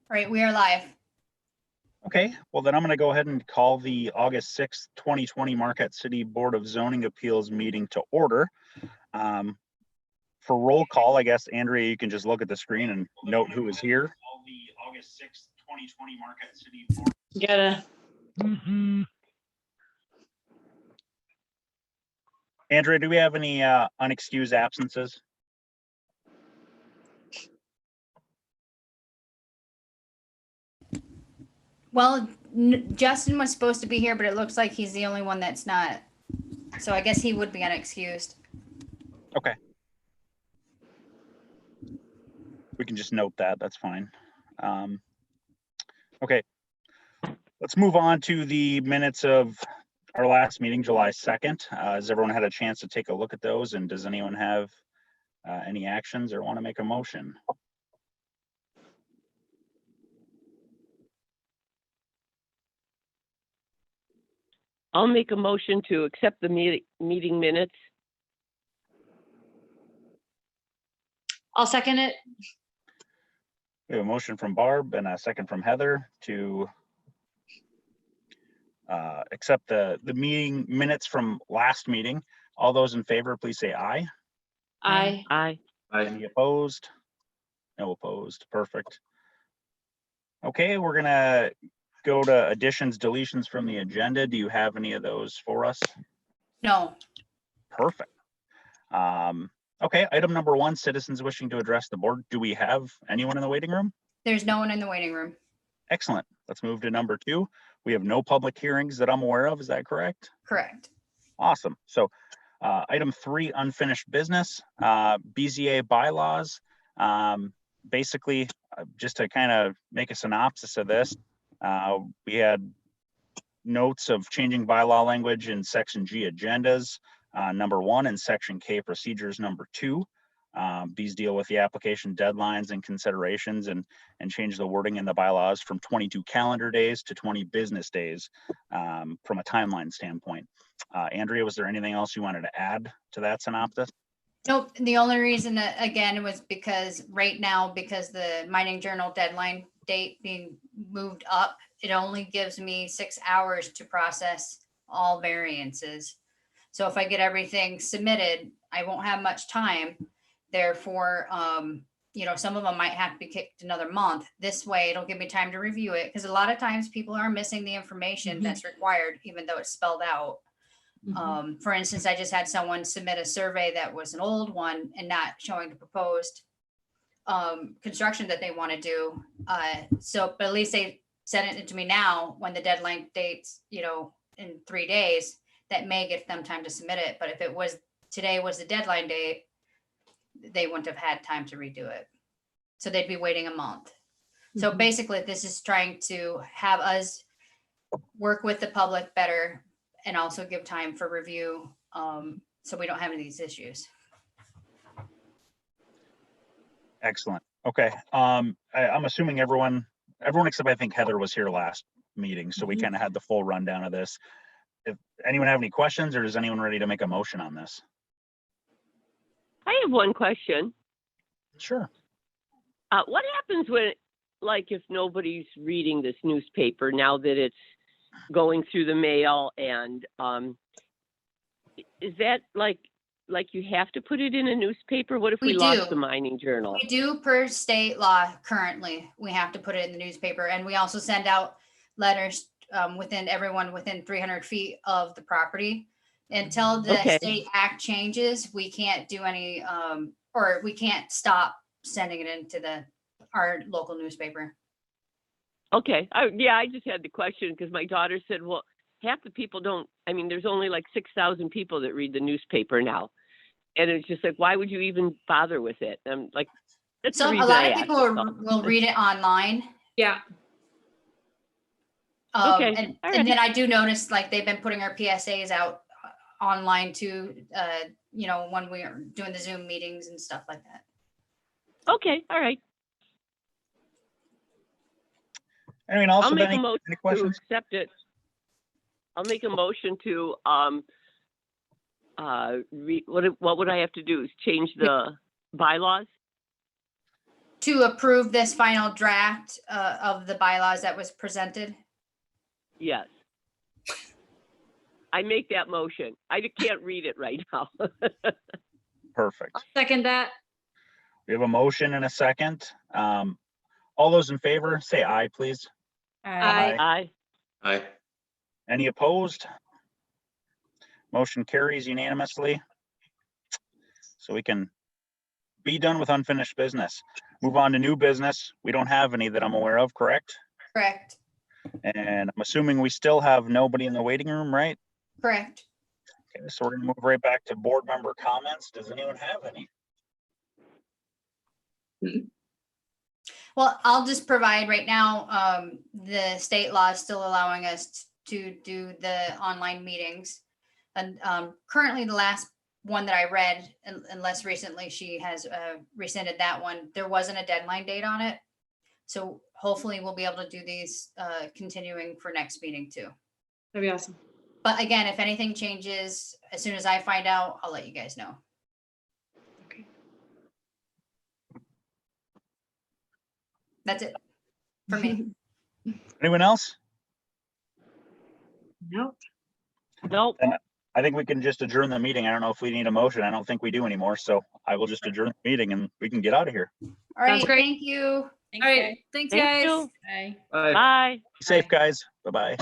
All right, we are live. Okay, well then I'm going to go ahead and call the August 6th, 2020 Marquette City Board of Zoning Appeals meeting to order. For roll call, I guess, Andrea, you can just look at the screen and note who is here. Call the August 6th, 2020 Marquette City Board. You gotta. Andrea, do we have any unexcused absences? Well, Justin was supposed to be here, but it looks like he's the only one that's not. So I guess he would be unexcused. Okay. We can just note that, that's fine. Okay, let's move on to the minutes of our last meeting, July 2nd. Has everyone had a chance to take a look at those? And does anyone have any actions or want to make a motion? I'll make a motion to accept the meeting minutes. I'll second it. We have a motion from Barb and a second from Heather to accept the meeting minutes from last meeting. All those in favor, please say aye. Aye. Aye. Any opposed? No opposed. Perfect. Okay, we're gonna go to additions, deletions from the agenda. Do you have any of those for us? No. Perfect. Okay, item number 1, citizens wishing to address the board. Do we have anyone in the waiting room? There's no one in the waiting room. Excellent. Let's move to number 2. We have no public hearings that I'm aware of. Is that correct? Correct. Awesome. So item 3, unfinished business, BZA bylaws. Basically, just to kind of make a synopsis of this, we had notes of changing bylaw language in section G agendas, number 1, and section K procedures, number 2. These deal with the application deadlines and considerations and change the wording in the bylaws from 22 calendar days to 20 business days from a timeline standpoint. Andrea, was there anything else you wanted to add to that synopsis? Nope. The only reason that, again, was because right now, because the mining journal deadline date being moved up, it only gives me 6 hours to process all variances. So if I get everything submitted, I won't have much time. Therefore, some of them might have to be kicked another month. This way, it'll give me time to review it, because a lot of times people are missing the information that's required, even though it's spelled out. For instance, I just had someone submit a survey that was an old one and not showing the proposed construction that they want to do. But at least they sent it to me now when the deadline dates, in 3 days. That may give them time to submit it. But if it was today was the deadline date, they wouldn't have had time to redo it. So they'd be waiting a month. So basically, this is trying to have us work with the public better and also give time for review, so we don't have any of these issues. Excellent. Okay. I'm assuming everyone except I think Heather was here last meeting, so we kind of had the full rundown of this. If anyone have any questions, or is anyone ready to make a motion on this? I have one question. Sure. What happens when, if nobody's reading this newspaper now that it's going through the mail, and is that like you have to put it in a newspaper? What if we lost the mining journal? We do, per state law. Currently, we have to put it in the newspaper, and we also send out letters everyone within 300 feet of the property. Until the state act changes, we can't do any, or we can't stop sending it into our local newspaper. Okay. I just had the question because my daughter said, well, half the people don't, there's only 6,000 people that read the newspaper now. And it's just why would you even bother with it? I'm like, that's the reason a lot of people will read it online. Yeah. And then I do notice they've been putting our PSAs out online too, when we are doing the Zoom meetings and stuff like that. Okay. All right. Also, I'll make any a motion to accept it. I'll make a motion to what would I have to do? Change the bylaws? to approve this final draft of the bylaws that was presented. Yes. I make that motion. I can't read it right now. Perfect. Second that. We have a motion and a second. All those in favor, say aye, please. Aye. Aye. Aye. Any opposed? Motion carries unanimously. So we can be done with unfinished business. Move on to new business. We don't have any that I'm aware of, correct? Correct. And I'm assuming we still have nobody in the waiting room, right? Correct. Okay, so we're gonna move right back to board member comments. Does anyone have any? Well, I'll just provide right now, the state law is still allowing us to do the online meetings. And currently the last one that I read, unless recently she has rescinded that one, there wasn't a deadline date on it. So hopefully we'll be able to do these continuing for next meeting too. That'd be awesome. But again, if anything changes, as soon as I find out, I'll let you guys know. Okay. That's it for me. Anyone else? Nope. Nope. I think we can just adjourn the meeting. I don't know if we need a motion. I don't think we do anymore. So I will just adjourn the meeting and we can get out of here. All right, great. thank you. All right. Thanks, Thank guys. you. Bye. Aye. Bye. Be safe, guys. Bye-bye.